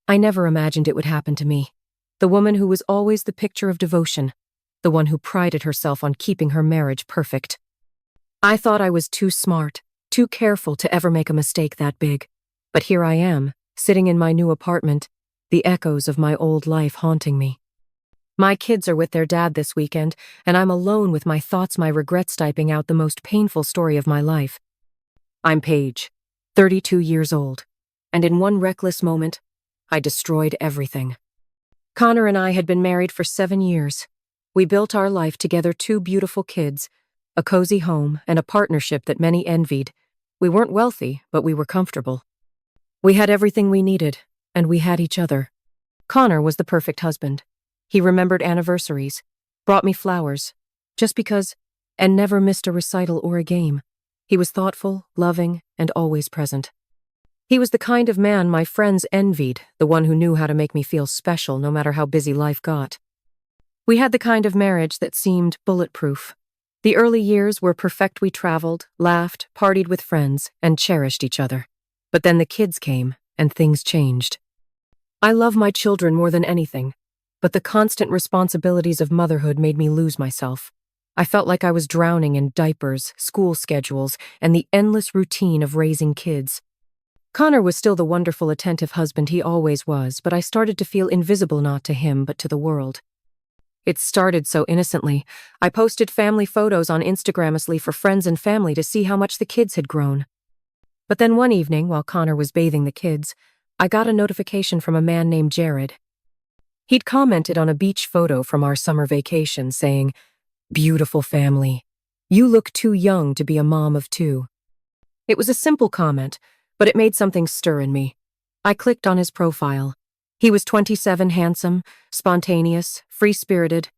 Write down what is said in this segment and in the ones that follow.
I never imagined it would happen to me. The woman who was always the picture of devotion. The one who prided herself on keeping her marriage perfect. I thought I was too smart, too careful to ever make a mistake that big. But here I am, sitting in my new apartment, the echoes of my old life haunting me. My kids are with their dad this weekend, and I'm alone with my thoughts, my regrets typing out the most painful story of my life. I'm Paige, 32 years old, and in one reckless moment, I destroyed everything. Connor and I had been married for 7 years. We built our life together, 2 beautiful kids, a cozy home, and a partnership that many envied. We weren't wealthy, but we were comfortable. We had everything we needed, and we had each other. Connor was the perfect husband. He remembered anniversaries, brought me flowers, just because, and never missed a recital or a game. He was thoughtful, loving, and always present. He was the kind of man my friends envied, the one who knew how to make me feel special no matter how busy life got. We had the kind of marriage that seemed bulletproof. The early years were perfect. We traveled, laughed, partied with friends, and cherished each other. But then the kids came, and things changed. I love my children more than anything, but the constant responsibilities of motherhood made me lose myself. I felt like I was drowning in diapers, school schedules, and the endless routine of raising kids. Connor was still the wonderful, attentive husband he always was, but I started to feel invisible, not to him, but to the world. It started so innocently. I posted family photos on Instagram for friends and family to see how much the kids had grown. But then one evening, while Connor was bathing the kids, I got a notification from a man named Jared. He'd commented on a beach photo from our summer vacation saying, "Beautiful family. You look too young to be a mom of 2." It was a simple comment, but it made something stir in me. I clicked on his profile. He was 27, handsome, spontaneous, free-spirited.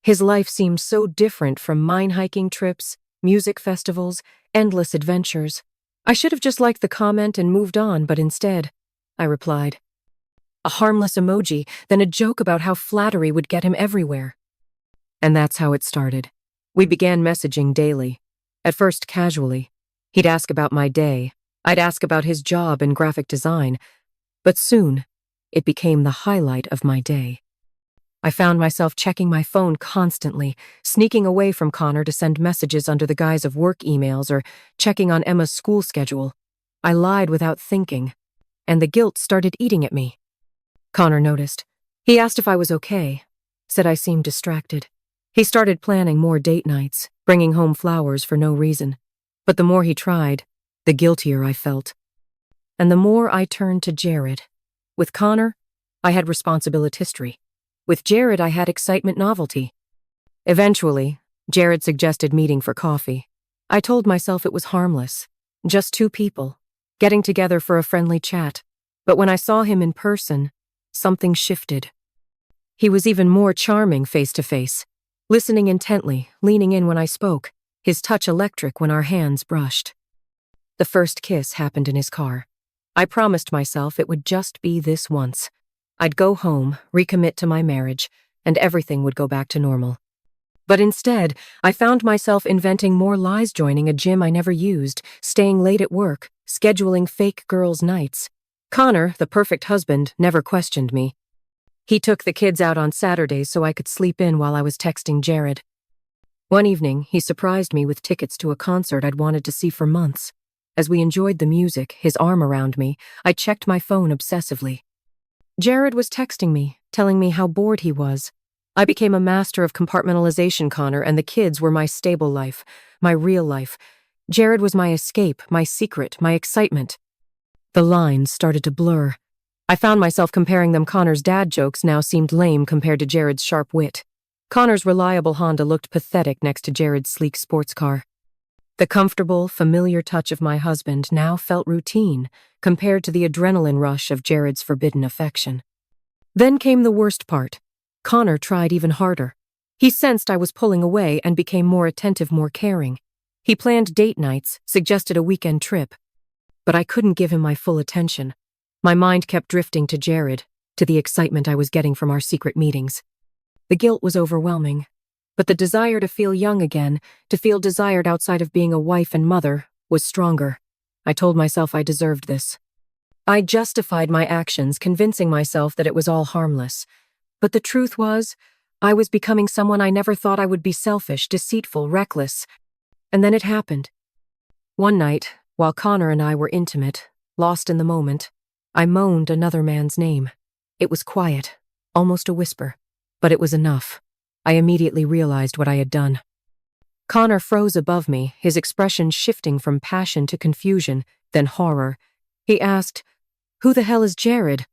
His life seemed so different from mine: hiking trips, music festivals, endless adventures. I should have just liked the comment and moved on, but instead, I replied. A harmless emoji, then a joke about how flattery would get him everywhere. And that's how it started. We began messaging daily, at first casually. He'd ask about my day. I'd ask about his job in graphic design. But soon, it became the highlight of my day. I found myself checking my phone constantly, sneaking away from Connor to send messages under the guise of work emails or checking on Emma's school schedule. I lied without thinking, and the guilt started eating at me. Connor noticed. He asked if I was okay, said I seemed distracted. He started planning more date nights, bringing home flowers for no reason. But the more he tried, the guiltier I felt. And the more I turned to Jared. With Connor, I had responsibility history. With Jared, I had excitement, novelty. Eventually, Jared suggested meeting for coffee. I told myself it was harmless, just 2 people, getting together for a friendly chat. But when I saw him in person, something shifted. He was even more charming face to face, listening intently, leaning in when I spoke, his touch electric when our hands brushed. The first kiss happened in his car. I promised myself it would just be this once. I'd go home, recommit to my marriage, and everything would go back to normal. But instead, I found myself inventing more lies, joining a gym I never used, staying late at work, scheduling fake girls' nights. Connor, the perfect husband, never questioned me. He took the kids out on Saturdays so I could sleep in while I was texting Jared. One evening, he surprised me with tickets to a concert I'd wanted to see for months. As we enjoyed the music, his arm around me, I checked my phone obsessively. Jared was texting me, telling me how bored he was. I became a master of compartmentalization, Connor, and the kids were my stable life, my real life. Jared was my escape, my secret, my excitement. The lines started to blur. I found myself comparing them. Connor's dad jokes now seemed lame compared to Jared's sharp wit. Connor's reliable Honda looked pathetic next to Jared's sleek sports car. The comfortable, familiar touch of my husband now felt routine compared to the adrenaline rush of Jared's forbidden affection. Then came the worst part. Connor tried even harder. He sensed I was pulling away and became more attentive, more caring. He planned date nights, suggested a weekend trip. But I couldn't give him my full attention. My mind kept drifting to Jared, to the excitement I was getting from our secret meetings. The guilt was overwhelming, but the desire to feel young again, to feel desired outside of being a wife and mother, was stronger. I told myself I deserved this. I justified my actions, convincing myself that it was all harmless. But the truth was, I was becoming someone I never thought I would be: selfish, deceitful, reckless. And then it happened. One night, while Connor and I were intimate, lost in the moment, I moaned another man's name. It was quiet, almost a whisper, but it was enough. I immediately realized what I had done. Connor froze above me, his expression shifting from passion to confusion, then horror. He asked, "Who the hell is Jared?"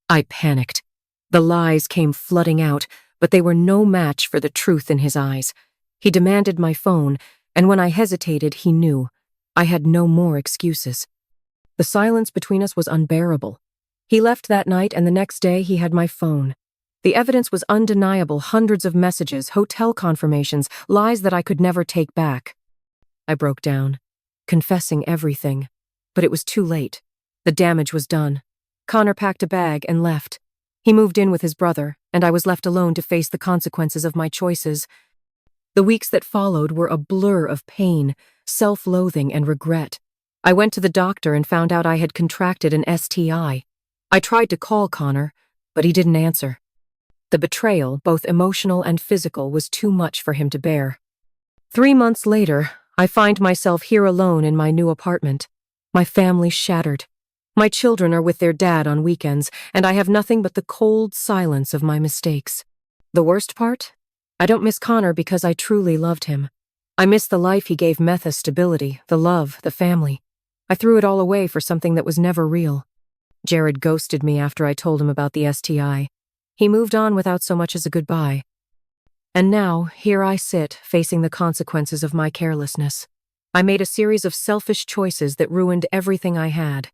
I panicked. The lies came flooding out, but they were no match for the truth in his eyes. He demanded my phone, and when I hesitated, he knew. I had no more excuses. The silence between us was unbearable. He left that night, and the next day he had my phone. The evidence was undeniable: hundreds of messages, hotel confirmations, lies that I could never take back. I broke down, confessing everything. But it was too late. The damage was done. Connor packed a bag and left. He moved in with his brother, and I was left alone to face the consequences of my choices. The weeks that followed were a blur of pain, self-loathing, and regret. I went to the doctor and found out I had contracted an STI. I tried to call Connor, but he didn't answer. The betrayal, both emotional and physical, was too much for him to bear. 3 months later, I find myself here alone in my new apartment. My family shattered. My children are with their dad on weekends, and I have nothing but the cold silence of my mistakes. The worst part? I don't miss Connor because I truly loved him. I miss the life he gave: Metha, stability, the love, the family. I threw it all away for something that was never real. Jared ghosted me after I told him about the STI. He moved on without so much as a goodbye. And now, here I sit, facing the consequences of my carelessness. I made a series of selfish choices that ruined everything I had.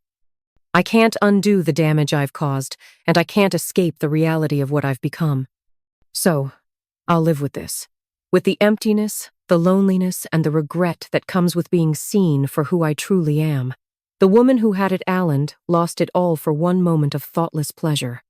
I can't undo the damage I've caused, and I can't escape the reality of what I've become. So, I'll live with this. With the emptiness, the loneliness, and the regret that comes with being seen for who I truly am. The woman who had it Allened lost it all for one moment of thoughtless pleasure.